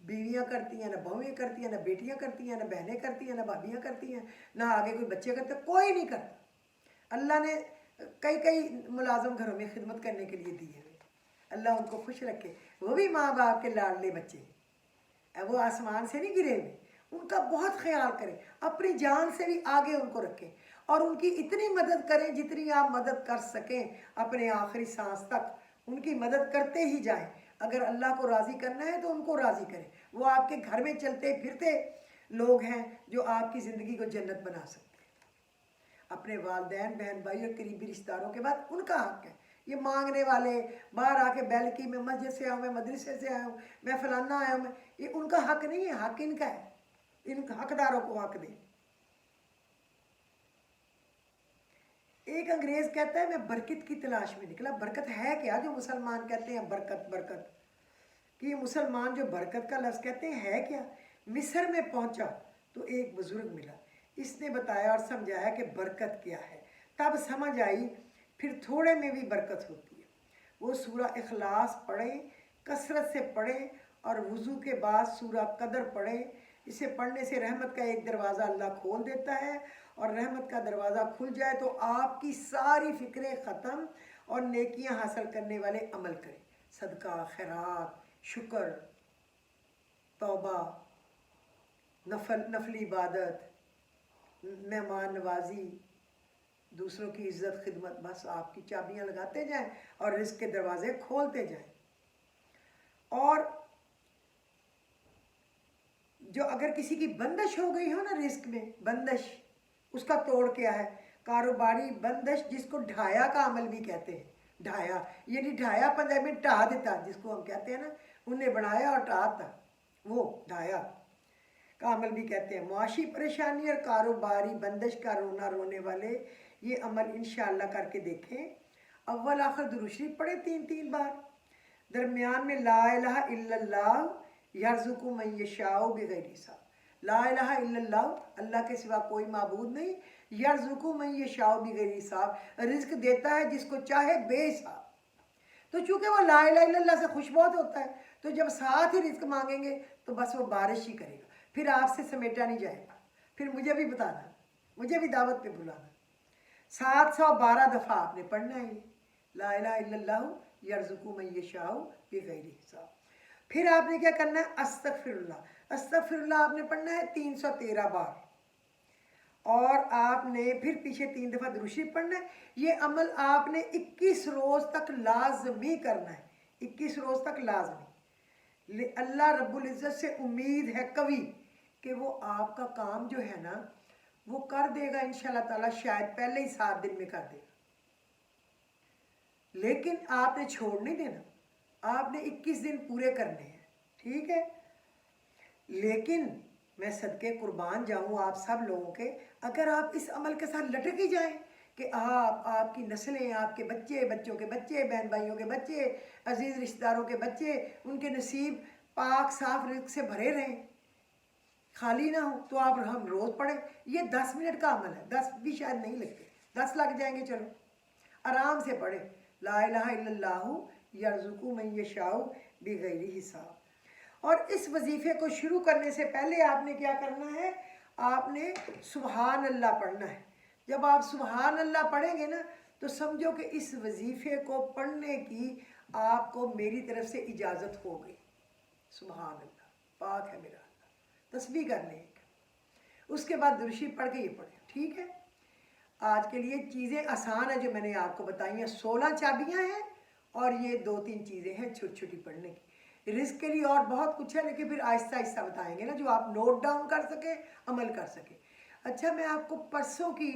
बीवियाँ करती हैं, ना बहुएँ करती हैं, ना बेटियाँ करती हैं, ना बहनें करती हैं, ना भाभियाँ करती हैं, ना आगे कोई बच्चे करते, कोई नहीं करता। अल्लाह ने कई कई मुलाजम घरों में खिदमत करने के लिए दी है। अल्लाह उनको खुश रखे। वो भी माँ बाप के लाडले बच्चे, वो आसमान से नहीं गिरे हुए, उनका बहुत ख्याल करें, अपनी जान से भी आगे उनको रखें और उनकी इतनी मदद करें जितनी आप मदद कर सकें। अपने आखिरी सांस तक उनकी मदद करते ही जाएं। अगर अल्लाह को राज़ी करना है तो उनको राज़ी करें। वो आपके घर में चलते फिरते लोग हैं जो आपकी ज़िंदगी को जन्नत बना सकते हैं। अपने वालिदैन, बहन भाई और करीबी रिश्तेदारों के बाद उनका हक है। ये मांगने वाले बाहर आके बैल की मैं मस्जिद से आऊँ, मैं मदरसे से आया हूँ, मैं फलाना आया हूँ, ये उनका हक नहीं है, हक इनका है। इन हकदारों को हक दें। एक अंग्रेज़ कहता है मैं बरकत की तलाश में निकला। बरकत है क्या जो मुसलमान कहते हैं बरकत बरकत, कि ये मुसलमान जो बरकत का लफ्ज़ कहते हैं है क्या। मिस्र में पहुंचा तो एक बुज़ुर्ग मिला, इसने बताया और समझाया कि बरकत क्या है। तब समझ आई फिर थोड़े में भी बरकत होती है। वो सूरा इखलास पढ़ें, कसरत से पढ़ें और वज़ू के बाद सूरा कदर पढ़ें। इसे पढ़ने से रहमत का एक दरवाज़ा अल्लाह खोल देता है, और रहमत का दरवाज़ा खुल जाए तो आपकी सारी फ़िक्रें ख़त्म और नेकियां हासिल करने वाले अमल करें। सदका, खैरात, शुक्र, तौबा, नफली इबादत, मेहमान नवाजी, दूसरों की इज़्ज़त खिदमत, बस आपकी चाबियां लगाते जाएं और रिज़्क़ के दरवाजे खोलते जाएं। और जो अगर किसी की बंदिश हो गई हो ना रिज़्क़ में, बंदिश, उसका तोड़ क्या है। कारोबारी बंदिश जिसको ढाया का अमल भी कहते हैं। ढाया यानी ढाया पंजाबी में ढा देता, जिसको हम कहते हैं ना उन्हें बनाया और ढाता, वो ढाया का अमल भी कहते हैं। मुआशी परेशानी और कारोबारी बंदिश का रोना रोने वाले ये अमल इंशाअल्लाह करके देखें। अव्वल आखिर दुरूद शरीफ पढ़े 3-3 बार। दरमियान में ला इलाहा इल्लल्लाह यर्ज़ुक़ु मन यशाउ बिग़ैरि हिसाब। ला इलाहा इल्लल्लाह, अल्लाह के सिवा कोई माबूद नहीं। यर्ज़ुक़ु मन यशाउ बिग़ैरि हिसाब, रिज़्क़ देता है जिसको चाहे बेहिसाब। तो चूँकि वो ला इलाहा इल्लल्लाह से खुश बहुत होता है, तो जब साथ ही रिज़्क़ मांगेंगे तो बस वो बारिश ही करेगा, फिर आपसे समेटा नहीं जाएगा। फिर मुझे भी बताना, मुझे भी दावत पे बुलाना। 712 दफ़ा आपने पढ़ना है ला इलाहा इल्लल्लाह यर्ज़ुक़ु मन यशाउ बिग़ैरि हिसाब। फिर आपने क्या करना है, अस्तग़फिरुल्लाह। अस्तग़फिरुल्लाह आपने पढ़ना है 313 बार, और आपने फिर पीछे 3 दफ़ा दुरूद शरीफ पढ़ना है। ये अमल आपने 21 रोज़ तक लाजमी करना है, 21 रोज़ तक लाजमी। अल्लाह रब्बुल इज़्ज़त से उम्मीद है कवि कि वो आपका काम जो है ना वो कर देगा इंशाअल्लाह ताला, शायद पहले ही 7 दिन में कर देगा। लेकिन आपने छोड़ नहीं देना, आपने 21 दिन पूरे करने हैं, ठीक है। लेकिन मैं सदके कुर्बान जाऊँ आप सब लोगों के, अगर आप इस अमल के साथ लटक ही जाएं कि आप, आपकी नस्लें, आपके बच्चे, बच्चों के बच्चे, बहन भाइयों के बच्चे, अजीज़ रिश्तेदारों के बच्चे, उनके नसीब पाक साफ रिज़्क़ से भरे रहें, खाली ना हो, तो आप हम रोज़ पढ़ें। ये 10 मिनट का अमल है, 10 भी शायद नहीं लगते, 10 लग जाएंगे, चलो आराम से पढ़ें। ला इलाहा इल्लल्लाहु यर्ज़ुक़ु मन यशाउ बिग़ैरि हिसाब। और इस वजीफ़े को शुरू करने से पहले आपने क्या करना है, आपने सुबहान अल्लाह पढ़ना है। जब आप सुबहान अल्लाह पढ़ेंगे ना तो समझो कि इस वजीफ़े को पढ़ने की आपको मेरी तरफ से इजाज़त हो गई। सुबहान अल्लाह, पाक है मेरा अल्लाह, तस्बीह कर लें। उसके बाद दुरूद शरीफ पढ़ के ये पढ़ें, ठीक है। आज के लिए चीज़ें आसान है जो मैंने आपको बताई हैं। 16 चाबियाँ हैं और ये 2-3 चीज़ें हैं छोटी छोटी पढ़ने की। रिज़्क़ के लिए और बहुत कुछ है, लेकिन फिर आहिस्ता आहिस्ता बताएंगे ना, जो आप नोट डाउन कर सकें, अमल कर सकें। अच्छा, मैं आपको परसों की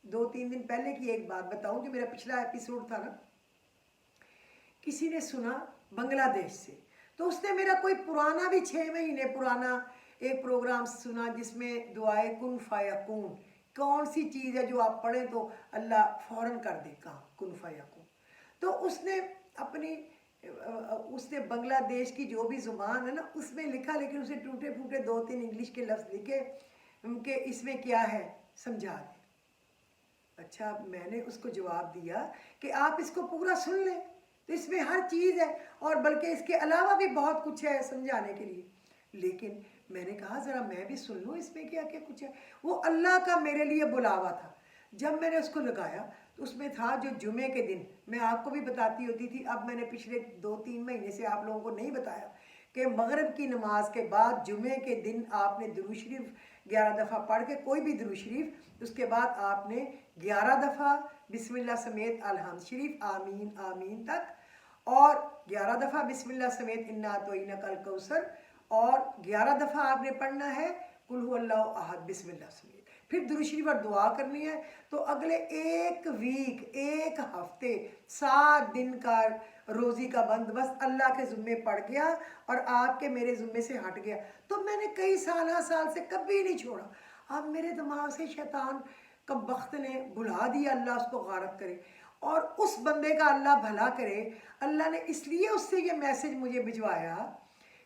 2-3 दिन पहले की एक बात बताऊं, जो मेरा पिछला एपिसोड था ना, किसी ने सुना बांग्लादेश से, तो उसने मेरा कोई पुराना भी 6 महीने पुराना एक प्रोग्राम सुना जिसमें दुआए कुन फायकून, कौन सी चीज़ है जो आप पढ़ें तो अल्लाह फ़ौरन कर दे काम, कुन फायकून। तो उसने अपनी उसने बांग्लादेश की जो भी ज़ुबान है ना उसमें लिखा, लेकिन उसे टूटे फूटे 2-3 इंग्लिश के लफ्ज़ लिखे उनके, इसमें क्या है समझा दें। अच्छा, मैंने उसको जवाब दिया कि आप इसको पूरा सुन लें, तो इसमें हर चीज़ है, और बल्कि इसके अलावा भी बहुत कुछ है समझाने के लिए। लेकिन मैंने कहा ज़रा मैं भी सुन लूँ इसमें क्या क्या कुछ है। वो अल्लाह का मेरे लिए बुलावा था। जब मैंने उसको लगाया तो उसमें था जो जुमे के दिन मैं आपको भी बताती होती थी, अब मैंने पिछले 2-3 महीने से आप लोगों को नहीं बताया कि मगरिब की नमाज के बाद जुमे के दिन आपने दुरूद शरीफ 11 दफ़ा पढ़ के, कोई भी दुरूद शरीफ, उसके बाद आपने 11 दफ़ा बिस्मिल्लाह समेत अलहम्द शरीफ आमीन आमीन तक, और 11 दफ़ा बिस्मिल्लाह समेत इन्ना अतोइना कल कौसर, और 11 दफ़ा आपने पढ़ना है कुल हु अल्लाहु अहद बिस्मिल्लाह समेत, फिर दुरूद शरीफ और दुआ करनी है। तो अगले एक वीक, एक हफ्ते, 7 दिन का रोज़ी का बंदोबस्त अल्लाह के ज़ुम्मे पड़ गया और आपके मेरे ज़ुम्मे से हट गया। तो मैंने कई साल से कभी नहीं छोड़ा। अब मेरे दिमाग से शैतान کم وقت نے بھلا دیا، اللہ اس کو غارت کرے، اور اس بندے کا اللہ بھلا کرے۔ اللہ نے اس لیے اس سے یہ میسج مجھے بھجوایا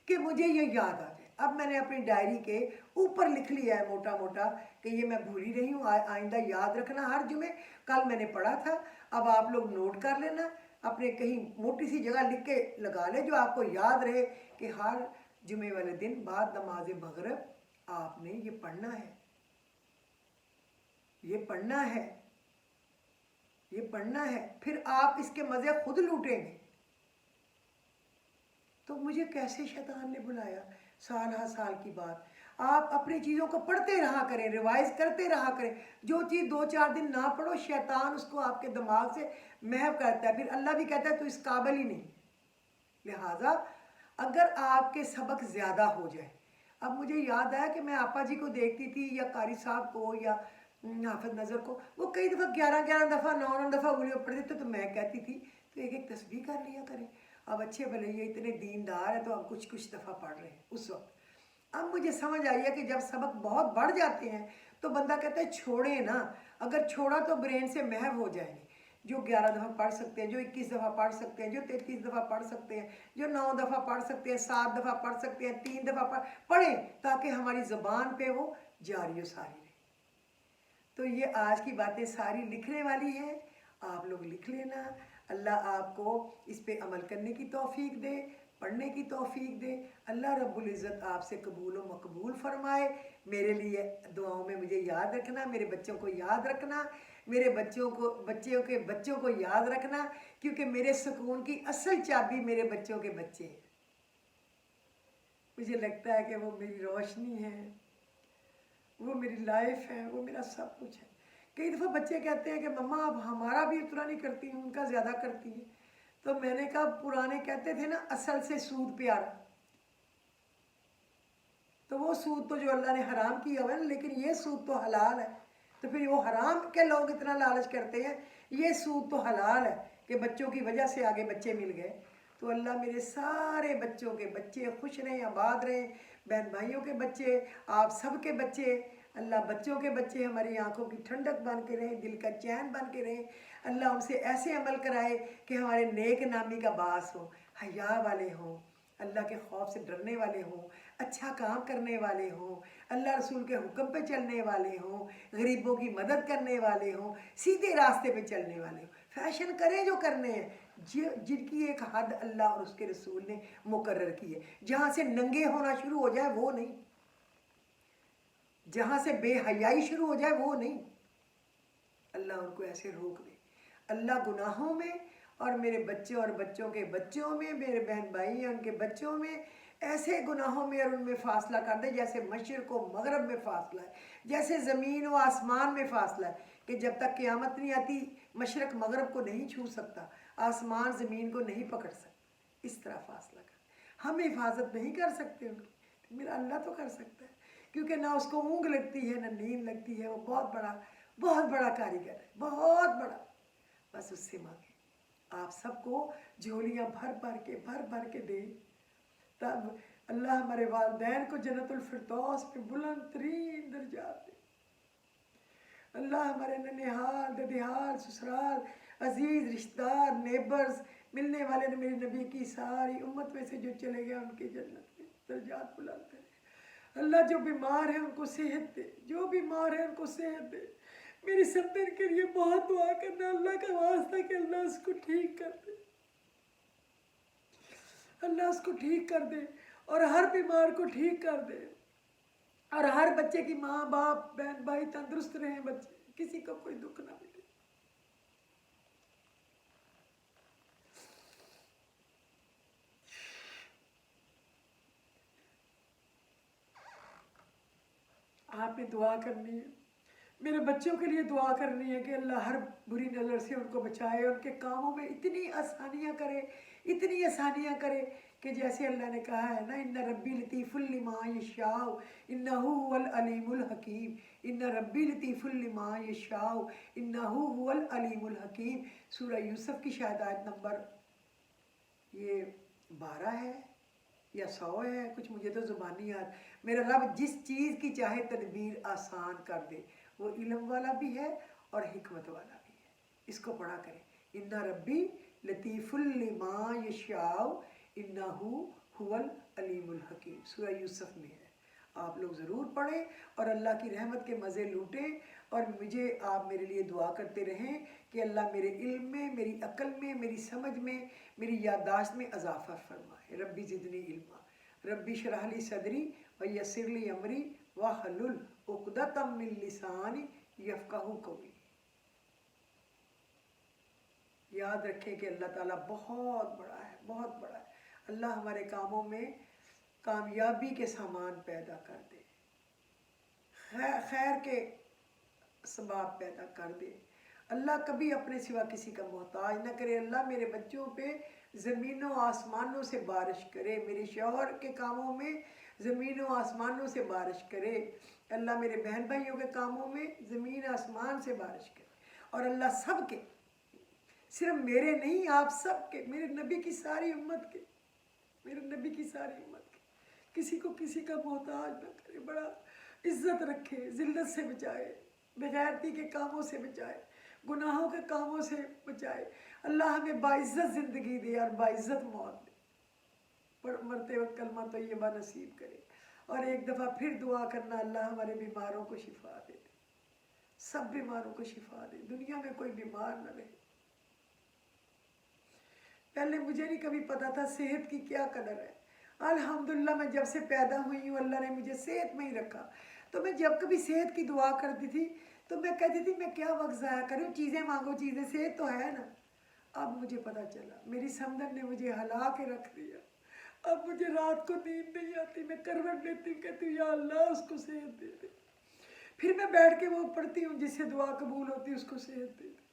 کہ مجھے یہ یاد آ جائے۔ اب میں نے اپنی ڈائری کے اوپر لکھ لیا ہے موٹا موٹا کہ یہ میں بھولی رہی ہوں، آئندہ یاد رکھنا ہر جمعے۔ کل میں نے پڑھا تھا، اب آپ لوگ نوٹ کر لینا، اپنے کہیں موٹی سی جگہ لکھ کے لگا لے جو آپ کو یاد رہے کہ ہر جمعے والے دن بعد نماز مغرب آپ نے یہ پڑھنا ہے، یہ پڑھنا ہے، یہ پڑھنا ہے۔ پھر آپ اس کے مزے خود لوٹیں گے۔ تو مجھے کیسے شیطان نے بلایا، سال ہر سال کی بات۔ آپ اپنی چیزوں کو پڑھتے رہا کریں، ریوائز کرتے رہا کریں۔ جو چیز 2-4 دن نہ پڑھو، شیطان اس کو آپ کے دماغ سے محو کرتا ہے، پھر اللہ بھی کہتا ہے تو اس قابل ہی نہیں۔ لہٰذا اگر آپ کے سبق زیادہ ہو جائے، اب مجھے یاد آیا کہ میں آپا جی کو دیکھتی تھی یا قاری صاحب کو یا حافظ نظر کو، وہ کئی دفعہ 11 دفعہ 9 دفعہ انگلیوں پڑھتے تھے، تو میں کہتی تھی تو ایک تسبیح کر لیا کریں۔ اب اچھے بھلے یہ اتنے دیندار ہیں تو اب کچھ دفعہ پڑھ رہے ہیں اس وقت۔ اب مجھے سمجھ آئی ہے کہ جب سبق بہت بڑھ جاتے ہیں تو بندہ کہتا ہے چھوڑیں نا، اگر چھوڑا تو برین سے محو ہو جائیں گے۔ جو 11 دفعہ پڑھ سکتے ہیں، جو 21 دفعہ پڑھ سکتے ہیں، جو 33 دفعہ پڑھ سکتے ہیں، جو 9 دفعہ پڑھ سکتے ہیں، 7 دفعہ پڑھ سکتے ہیں، 3 دفعہ پڑھیں تاکہ ہماری زبان پہ وہ جاری و ساری رہے۔ تو یہ آج کی باتیں ساری لکھنے والی ہیں، آپ لوگ لکھ لینا۔ اللہ آپ کو اس پہ عمل کرنے کی توفیق دے، پڑھنے کی توفیق دے۔ اللہ رب العزت آپ سے قبول و مقبول فرمائے۔ میرے لیے دعاؤں میں مجھے یاد رکھنا، میرے بچوں کو یاد رکھنا، میرے بچوں کے بچوں کو یاد رکھنا، کیونکہ میرے سکون کی اصل چابی میرے بچوں کے بچے ہیں۔ مجھے لگتا ہے کہ وہ میری روشنی ہے، وہ میری لائف ہے، وہ میرا سب کچھ ہے۔ کئی دفعہ بچے کہتے ہیں کہ مما اب ہمارا بھی اتنا نہیں کرتی ہیں، ان کا زیادہ کرتی ہیں۔ تو میں نے کہا پرانے کہتے تھے نا اصل سے سود پیارا، تو وہ سود تو جو اللہ نے حرام کیا ہوا ہے، لیکن یہ سود تو حلال ہے۔ تو پھر وہ حرام کے لوگ اتنا لالچ کرتے ہیں، یہ سود تو حلال ہے کہ بچوں کی وجہ سے آگے بچے مل گئے۔ تو اللہ میرے سارے بچوں کے بچے خوش رہیں، آباد رہیں، بہن بھائیوں کے بچے، آپ سب کے بچے، اللہ بچوں کے بچے ہماری آنکھوں کی ٹھنڈک بن کے رہیں، دل کا چین بن کے رہیں۔ اللہ ہم سے ایسے عمل کرائے کہ ہمارے نیک نامی کا باعث ہو، حیا والے ہوں، اللہ کے خوف سے ڈرنے والے ہوں، اچھا کام کرنے والے ہوں، اللہ رسول کے حکم پہ چلنے والے ہوں، غریبوں کی مدد کرنے والے ہوں، سیدھے راستے پہ چلنے والے ہوں۔ فیشن کریں جو کرنے ہیں، جن کی ایک حد اللہ اور اس کے رسول نے مقرر کی ہے۔ جہاں سے ننگے ہونا شروع ہو جائے وہ نہیں، جہاں سے بے حیائی شروع ہو جائے وہ نہیں، اللہ ان کو ایسے روک دے۔ اللہ گناہوں میں اور میرے بچوں اور بچوں کے بچوں میں، میرے بہن بھائی ہیں ان کے بچوں میں، ایسے گناہوں میں اور ان میں فاصلہ کر دے جیسے مشرق و مغرب میں فاصلہ ہے، جیسے زمین و آسمان میں فاصلہ ہے کہ جب تک قیامت نہیں آتی مشرق مغرب کو نہیں چھو سکتا، آسمان زمین کو نہیں پکڑ سکتا، اس طرح فاصلہ کر۔ ہم حفاظت نہیں کر سکتے ان کی، میرا اللہ تو کر سکتا ہے، کیونکہ نہ اس کو اونگ لگتی ہے نہ نیند لگتی ہے، وہ بہت بڑا کاریگر ہے، بہت بڑا۔ بس اس سے مانگے، آپ سب کو جھولیاں بھر بھر کے دے، تب اللہ ہمارے والدین کو جنت الفردوس میں بلند ترین درجات دے۔ اللہ ہمارے ننیحال، ددیحال، سسرال، عزیز رشتہ دار، نیبرز، ملنے والے نے میری نبی کی ساری امت میں سے جو چلے گئے ان کی جنت میں درجات بلند کرے۔ اللہ جو بیمار ہے ان کو صحت دے، جو بیمار ہے ان کو صحت دے۔ میری سمندر کے لیے بہت دعا کرنا، اللہ کا واسطہ کہ اللہ اس کو ٹھیک کر دے، اللہ اس کو ٹھیک کر دے اور ہر بیمار کو ٹھیک کر دے، اور ہر بچے کی ماں باپ بہن بھائی تندرست رہیں، بچے کسی کو کوئی دکھ نہ ملے۔ آپ نے دعا کرنی ہے، میرے بچوں کے لیے دعا کرنی ہے کہ اللہ ہر بری نظر سے ان کو بچائے، ان کے کاموں میں اتنی آسانیاں کرے، اتنی آسانیاں کرے کہ جیسے اللہ نے کہا ہے نا ان ربی لطیف لما یشاء انہ هو العلیم الحکیم، ان ربی لطیف لما یشاء انہ هو العلیم الحکیم۔ سورہ یوسف کی شاید آیت نمبر یہ 12 ہے یا 100 ہے، کچھ مجھے تو زبانی یاد۔ میرا رب جس چیز کی چاہے تدبیر آسان کر دے، وہ علم والا بھی ہے اور حکمت والا بھی ہے. اس کو پڑھا کریں. اِنَّ ربی لطیف لما یشاء انہ هو العلیم الحکیم. سورہ یوسف میں ہے. آپ لوگ ضرور پڑھیں اور اللہ کی رحمت کے مزے لوٹیں. اور مجھے آپ میرے لیے دعا کرتے رہیں کہ اللہ میرے علم میں، میری عقل میں، میری سمجھ میں، میری یادداشت میں اضافہ فرمائے. ربی زدنی علما، ربی اشرح لی صدری ویسر لی امری واحلل عقدۃ من لسانی یفقہوا قولی. یاد رکھیں کہ اللہ تعالیٰ بہت بڑا ہے، بہت بڑا ہے. اللہ ہمارے کاموں میں کامیابی کے سامان پیدا کر دے، خیر کے اسباب پیدا کر دے. اللہ کبھی اپنے سوا کسی کا محتاج نہ کرے. اللہ میرے بچوں پہ زمینوں آسمانوں سے بارش کرے. میرے شوہر کے کاموں میں زمینوں آسمانوں سے بارش کرے. اللہ میرے بہن بھائیوں کے کاموں میں زمین آسمان سے بارش کرے. اور اللہ سب کے، صرف میرے نہیں، آپ سب کے، میرے نبی کی ساری امت کے، میرے نبی کی ساری امت کے کسی کو کسی کا محتاج نہ کرے. بڑا عزت رکھے، ذلت سے بچائے، بغیرتی کے کاموں سے بچائے، گناہوں کے کاموں سے بچائے. اللہ ہمیں باعزت زندگی دے اور باعزت موت دے. مرتے وقت کلمہ طیبہ نصیب کرے. اور ایک دفعہ پھر دعا کرنا، اللہ ہمارے بیماروں کو شفا دے. سب بیماروں کو شفا دے. دنیا میں کوئی بیمار نہ رہے. پہلے مجھے نہیں کبھی پتا تھا صحت کی کیا قدر ہے. الحمدللہ میں جب سے پیدا ہوئی ہوں اللہ نے مجھے صحت میں ہی رکھا. تو میں جب کبھی صحت کی دعا کرتی تھی تو میں کہتی تھی میں کیا وقت ضائع کروں، چیزیں مانگو، چیزیں، صحت تو ہے نا. اب مجھے پتا چلا میری سمندر نے مجھے ہلا کے رکھ دیا. اب مجھے رات کو نیند نہیں آتی، میں کروٹ لیتی ہوں، کہتی ہوں یا اللہ اس کو صحت دے دے. پھر میں بیٹھ کے وہ پڑھتی ہوں جس سے دعا قبول ہوتی ہے، اس کو صحت دے دے.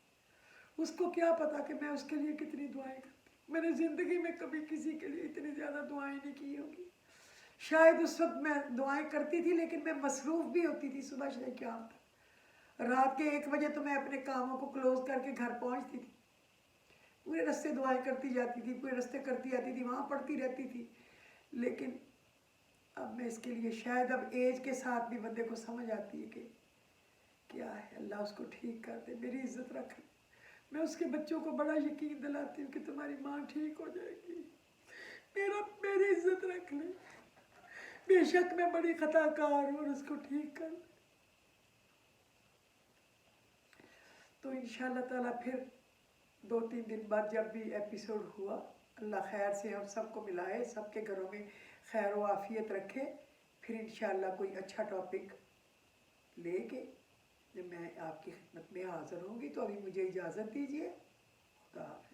اس کو کیا پتا کہ میں اس کے لیے کتنی دعائیں کرتی. میں نے زندگی میں کبھی کسی کے لیے اتنی زیادہ دعائیں نہیں کی ہوگی. شاید اس وقت میں دعائیں کرتی تھی لیکن میں مصروف بھی ہوتی تھی صبح سے شام تک. رات کے 1 بجے تو میں اپنے کاموں کو کلوز کر کے گھر پہنچتی تھی. پورے رستے دعائیں کرتی جاتی تھی، پورے رستے کرتی آتی تھی، وہاں پڑھتی رہتی تھی. لیکن اب میں اس کے لیے شاید اب ایج کے ساتھ بھی بندے کو سمجھ آتی ہے کہ کیا ہے. اللہ اس کو ٹھیک کر دے، میری عزت رکھ. میں اس کے بچوں کو بڑا یقین دلاتی ہوں کہ تمہاری ماں ٹھیک ہو جائے گی. میری عزت رکھ لے. بے شک میں بڑی خطا کار ہوں اور اس کو ٹھیک کر. تو انشاءاللہ تعالیٰ پھر 2-3 دن بعد جب بھی ایپیسوڈ ہوا، اللہ خیر سے ہم سب کو ملائے، سب کے گھروں میں خیر و عافیت رکھے. پھر انشاءاللہ کوئی اچھا ٹاپک لے کے جب میں آپ کی خدمت میں حاضر ہوں گی. تو ابھی مجھے اجازت دیجیے. خدا حافظ.